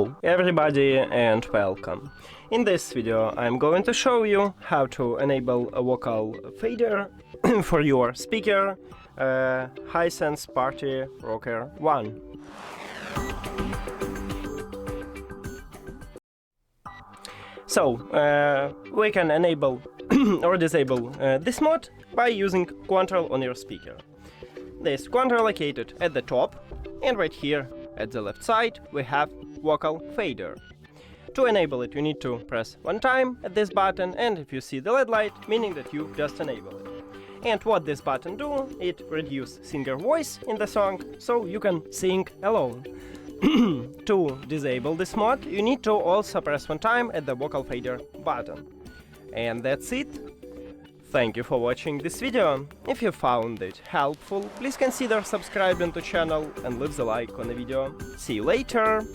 Hello everybody and welcome. In this video I'm going to show you how to enable a vocal fader for your speaker HISENSE Party Rocker One. So we can enable or disable this mode by using control on your speaker. This control located at the top, and right here at the left side we have vocal fader. To enable it you need to press one time at this button, and if you see the LED light, meaning that you just enable it. And what this button do, it reduce singer voice in the song, so you can sing alone. To disable this mode you need to also press one time at the vocal fader button. And that's it. Thank you for watching this video. If you found it helpful, please consider subscribing to channel and leave the like on the video. See you later!